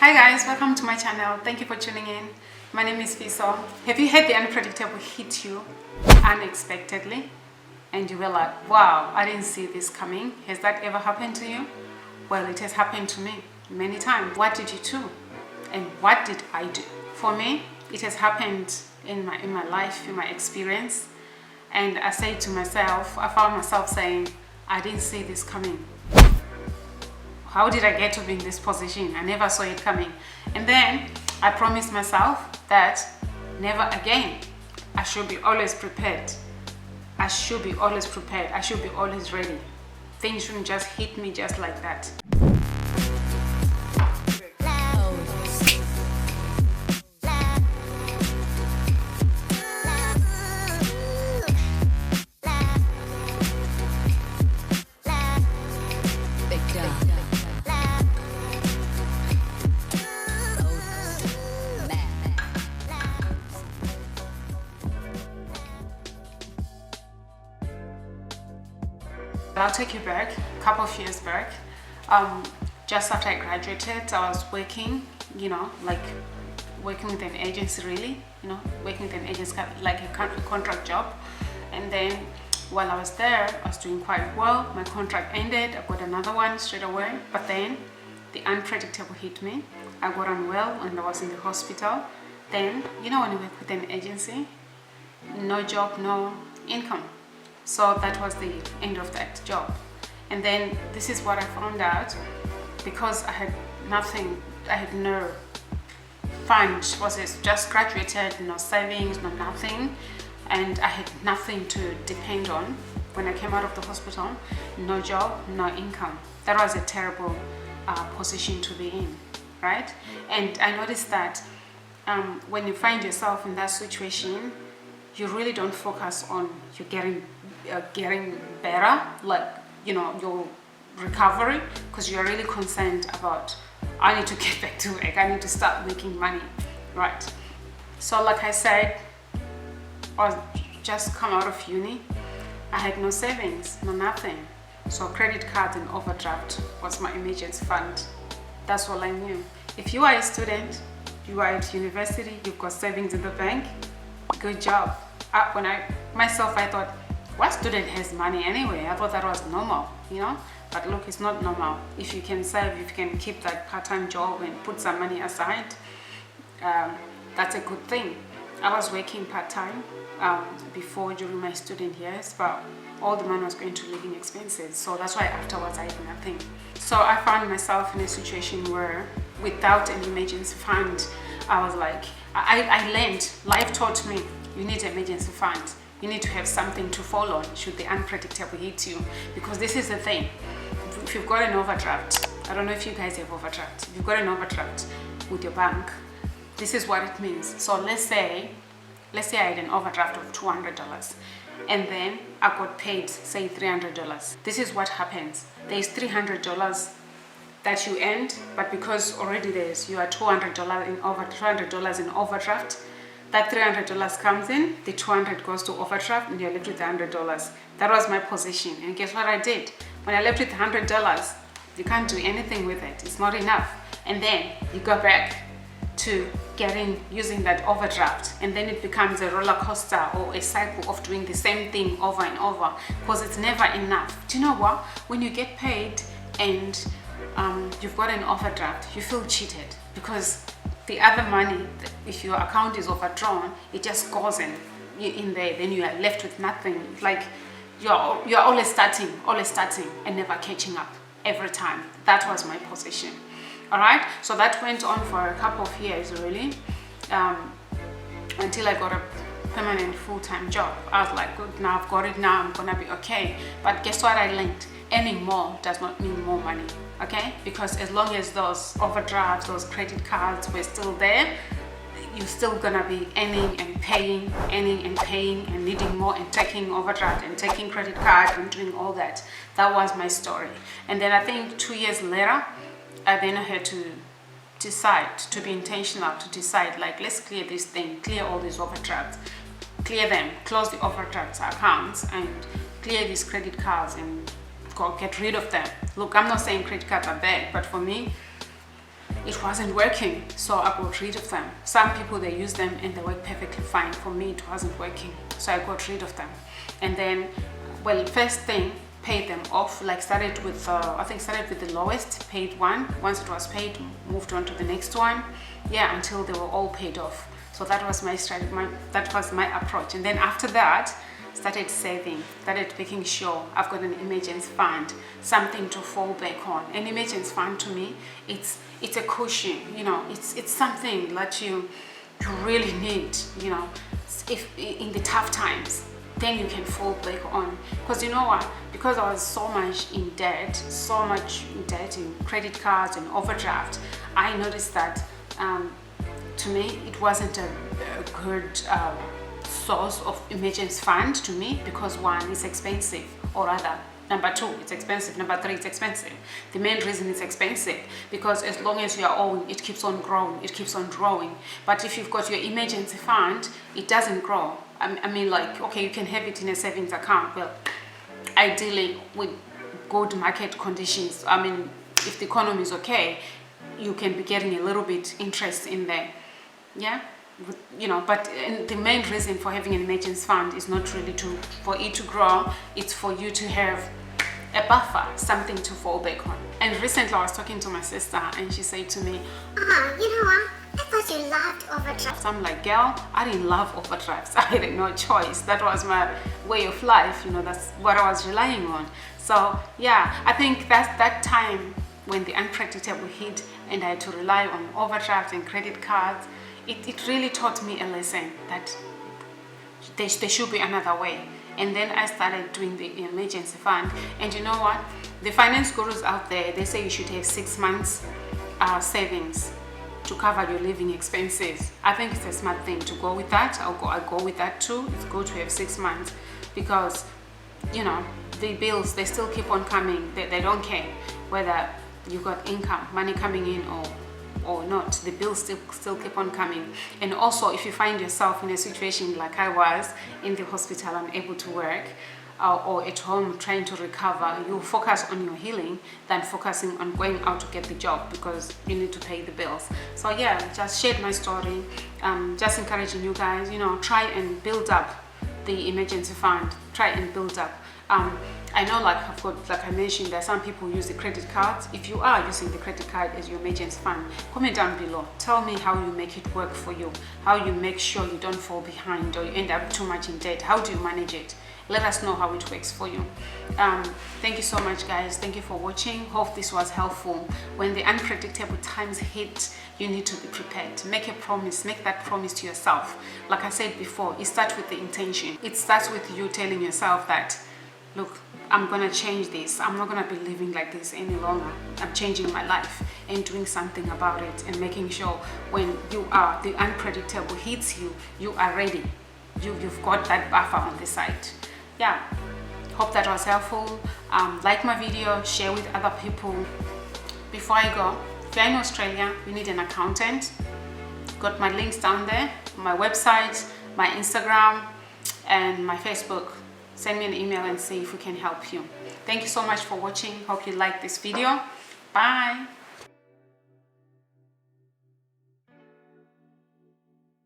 Hi guys, welcome to my channel. Thank you for tuning in. My name is Iife. Have you had the unpredictable hit you unexpectedly and you were like, wow, I didn't see this coming? Has that ever happened to you? Well, it has happened to me many times. What did you do? And what did I do? For me, it has happened in my life, in my experience. And I say to myself, I found myself saying, I didn't see this coming. How did I get to be in this position? I never saw it coming. And then I promised myself that never again. I should be always prepared. I should be always prepared. I should be always ready. Things shouldn't just hit me just like that. I'll take you back a couple of years back. Just after I graduated, I was working, like working with an agency, really, working with an agency, like a contract job. And then while I was there, I was doing quite well. My contract ended. I got another one straight away. But then the unpredictable hit me. I got unwell and I was in the hospital. Then, when you work with an agency, no job, no income. So that was the end of that job. And then this is what I found out, because I had nothing, I had no funds, just graduated, no savings, no nothing, and I had nothing to depend on. When I came out of the hospital, no job, no income. That was a terrible position to be in, right? And I noticed that when you find yourself in that situation, you really don't focus on you getting better, like your recovery, because you're really concerned about, I need to get back to work, I need to start making money, right? So like I said, I was just come out of uni. I had no savings, no nothing. So credit card and overdraft was my emergency fund. That's all I knew. If you are a student, you are at university, you've got savings in the bank, good job. I thought, what student has money anyway? I thought that was normal, But look, it's not normal. If you can save, if you can keep that part-time job and put some money aside, that's a good thing. I was working part-time before, during my student years, but all the money was going to living expenses. So that's why afterwards I had nothing. So I found myself in a situation where without an emergency fund, I was like, I learned, life taught me, you need an emergency fund. You need to have something to fall on should the unpredictable hit you. Because this is the thing, if you've got an overdraft, I don't know if you guys have overdraft, if you've got an overdraft with your bank, this is what it means. So let's say I had an overdraft of $200 and then I got paid, say $300. This is what happens. There's $300 that you earned, but because already you are $200 in overdraft, that $300 comes in, the $200 goes to overdraft, and you're left with $100. That was my position. And guess what I did? When I left with $100, you can't do anything with it. It's not enough. And then you go back to using that overdraft, and then it becomes a roller coaster or a cycle of doing the same thing over and over, because it's never enough. Do you know what? When you get paid and you've got an overdraft, you feel cheated, because the other money, if your account is overdrawn, it just goes in there, then you are left with nothing. Like you're always starting and never catching up every time. That was my position. All right, so that went on for a couple of years, really, until I got a permanent full-time job. I was like, good, now I've got it, now I'm gonna be okay. But guess what I learned? Earning more does not mean more money, okay? Because as long as those overdrafts, those credit cards were still there, you're still gonna be earning and paying and needing more and taking overdraft and taking credit card and doing all that. That was my story. And then I think 2 years later, I had to decide, to be intentional, to decide, like, let's clear this thing, clear all these overdrafts, clear them, close the overdraft accounts and clear these credit cards and get rid of them. Look, I'm not saying credit cards are bad, but for me, it wasn't working, so I got rid of them. Some people, they use them and they work perfectly fine. For me, it wasn't working, so I got rid of them. And then, well, first thing, paid them off. Like started with I think started with the lowest, paid one. Once it was paid, moved on to the next one, yeah, until they were all paid off. So that was my strategy, that was my approach. And then after that, started saving, started making sure I've got an emergency fund, something to fall back on. An emergency fund, to me, it's a cushion, you know, it's something that you really need, you know, if in the tough times, then you can fall back on. Because you know what, because I was so much in debt in credit cards and overdraft, I noticed that to me it wasn't a good source of emergency fund to me, because one, it's expensive, or rather, number two, it's expensive, number three, it's expensive. The main reason it's expensive, because as long as you are owing, it keeps on growing, it keeps on growing. But if you've got your emergency fund, it doesn't grow. I mean, like, okay, you can have it in a savings account, well, ideally with good market conditions, I mean, if the economy is okay, you can be getting a little bit interest in there, yeah, you know. But the main reason for having an emergency fund is not really for it to grow, it's for you to have a buffer, something to fall back on. And recently I was talking to my sister and she said to me, you know what, I thought you loved overdrafts. I'm like, girl, I didn't love overdrafts. I had no choice. That was my way of life, you know, that's what I was relying on. So yeah, I think that's that time when the unpredictable hit and I had to rely on overdrafts and credit cards. It really taught me a lesson that there should be another way. And then I started doing the emergency fund. And you know what? The finance gurus out there, they say you should have 6 months savings to cover your living expenses. I think it's a smart thing to go with that. I go with that too. It's good to have 6 months, because, you know, the bills, they still keep on coming. They don't care whether you got income, money coming in or not. The bills still keep on coming. And also, if you find yourself in a situation like I was in the hospital, unable to work, or at home trying to recover, you focus on your healing than focusing on going out to get the job, because you need to pay the bills. So yeah, just shared my story, just encouraging you guys, you know, try and build up the emergency fund, try and build up. I know, like I mentioned, that some people use the credit cards. If you are using the credit card as your emergency fund, comment down below. Tell me how you make it work for you, how you make sure you don't fall behind or you end up too much in debt. How do you manage it? Let us know how it works for you. Thank you so much, guys. Thank you for watching. Hope this was helpful. When the unpredictable times hit, you need to be prepared. Make a promise. Make that promise to yourself. Like I said before, it starts with the intention. It starts with you telling yourself that, look, I'm gonna change this. I'm not gonna be living like this any longer. I'm changing my life and doing something about it, and making sure when the unpredictable hits you, you are ready. You've got that buffer on the side. Yeah, hope that was helpful. Like my video, share with other people. Before I go, if you're in Australia, you need an accountant. Got my links down there, my website, my Instagram, and my Facebook. Send me an email and see if we can help you. Thank you so much for watching. Hope you liked this video. Bye.